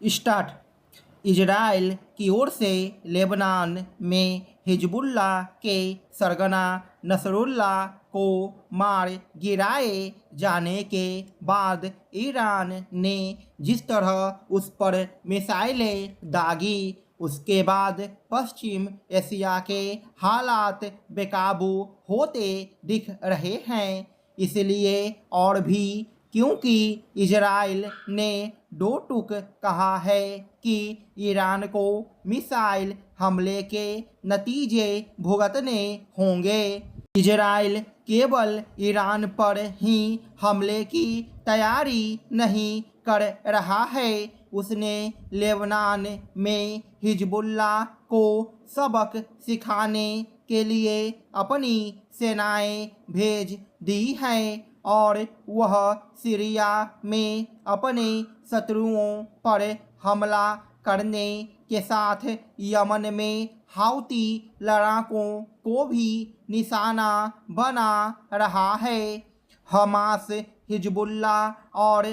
Start. Israel की ओर से Lebanon में हिजबुल्लाह के सरगना नसरुल्लाह को मार गिराए जाने के बाद ईरान ने जिस तरह उस पर मिसाइलें दागी, उसके बाद पश्चिम एशिया के हालात बेकाबू होते दिख रहे हैं। इसलिए और भी क्योंकि इजराइल ने दो टूक कहा है कि ईरान को मिसाइल हमले के नतीजे भुगतने होंगे। इजराइल केवल ईरान पर ही हमले की तैयारी नहीं कर रहा है, उसने लेबनान में हिजबुल्लाह को सबक सिखाने के लिए अपनी सेनाएं भेज दी हैं और वह सीरिया में अपने शत्रुओं पर हमला करने के साथ यमन में हाउती लड़ाकों को भी निशाना बना रहा है। हमास, हिजबुल्लाह और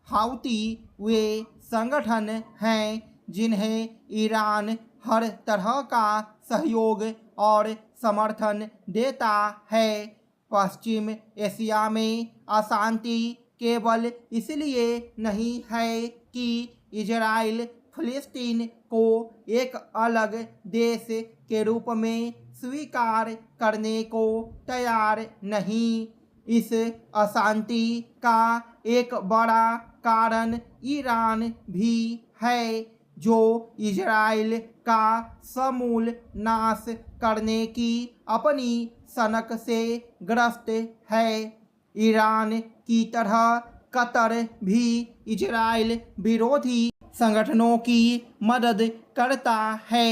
हाउती वे संगठन हैं जिन्हें ईरान हर तरह का सहयोग और समर्थन देता है। पश्चिम एशिया में अशांति केवल इसलिए नहीं है कि इजराइल फिलिस्तीन को एक अलग देश के रूप में स्वीकार करने को तैयार नहीं। इस अशांति का एक बड़ा कारण ईरान भी है, जो इजराइल का समूल नाश करने की अपनी सनक से ग्रस्त है। ईरान की तरह कतर भी इजराइल विरोधी संगठनों की मदद करता है।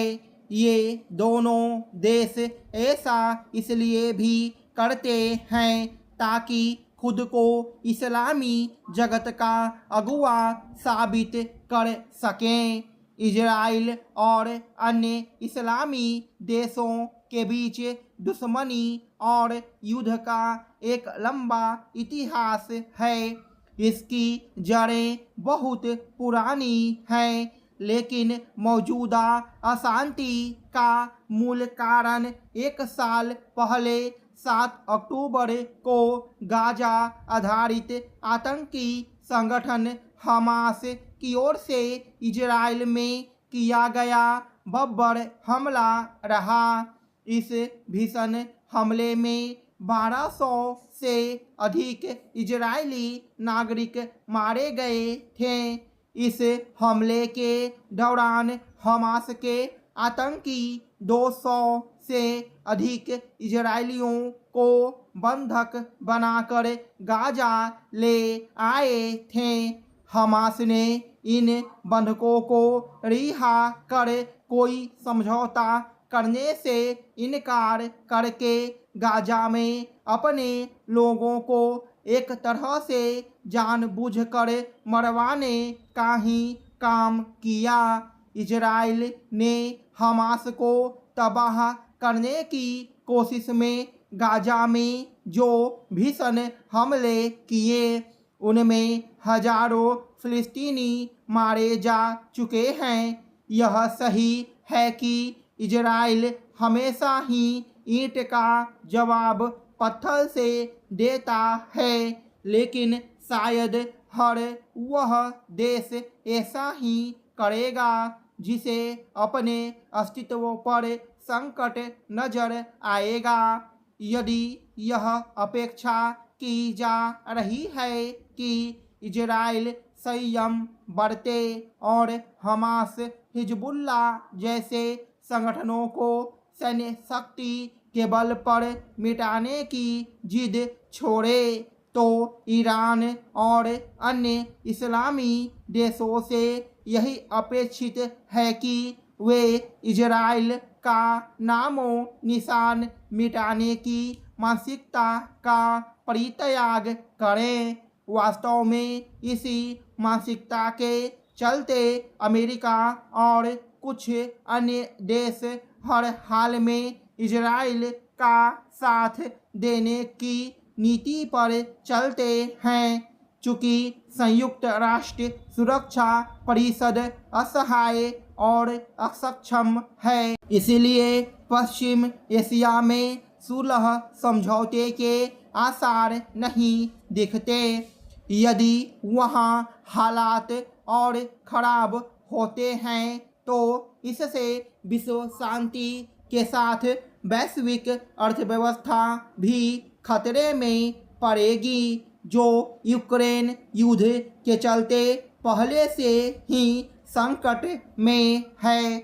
ये दोनों देश ऐसा इसलिए भी करते हैं ताकि खुद को इस्लामी जगत का अगुवा साबित कर सकें। इजराइल और अन्य इस्लामी देशों के बीच दुश्मनी और युद्ध का एक लंबा इतिहास है। इसकी जड़ें बहुत पुरानी हैं, लेकिन मौजूदा अशांति का मूल कारण एक साल पहले 7 अक्टूबर को गाजा आधारित आतंकी संगठन हमास की ओर से इजराइल में किया गया बर्बर हमला रहा। इस भीषण हमले में 1200 से अधिक इजरायली नागरिक मारे गए थे। इस हमले के दौरान हमास के आतंकी 200 से अधिक इजरायलियों को बंधक बनाकर गाजा ले आए थे। हमास ने इन बंधकों को रिहा कर कोई समझौता करने से इनकार करके गाजा में अपने लोगों को एक तरह से जानबूझकर मरवाने का ही काम किया। इजराइल ने हमास को तबाह करने की कोशिश में गाजा में जो भीषण हमले किए, उनमें हजारों फिलिस्तीनी मारे जा चुके हैं। यह सही है कि इजराइल हमेशा ही ईंट का जवाब पत्थर से देता है, लेकिन शायद हर वह देश ऐसा ही करेगा जिसे अपने अस्तित्व पर संकट नजर आएगा। यदि यह अपेक्षा की जा रही है कि इजराइल संयम बरते और हमास, हिजबुल्लाह जैसे संगठनों को सैन्य शक्ति के बल पर मिटाने की जिद छोड़े, तो ईरान और अन्य इस्लामी देशों से यही अपेक्षित है कि वे इजराइल का नामो निशान मिटाने की मानसिकता का परित्याग करें। वास्तव में इसी मानसिकता के चलते अमेरिका और कुछ अन्य देश हर हाल में इजराइल का साथ देने की नीति पर चलते हैं। चूंकि संयुक्त राष्ट्र सुरक्षा परिषद असहाय और अक्षम है, इसलिए पश्चिम एशिया में सुलह समझौते के आसार नहीं दिखते। यदि वहाँ हालात और खराब होते हैं तो इससे विश्व शांति के साथ वैश्विक अर्थव्यवस्था भी खतरे में पड़ेगी, जो यूक्रेन युद्ध के चलते पहले से ही संकट में है।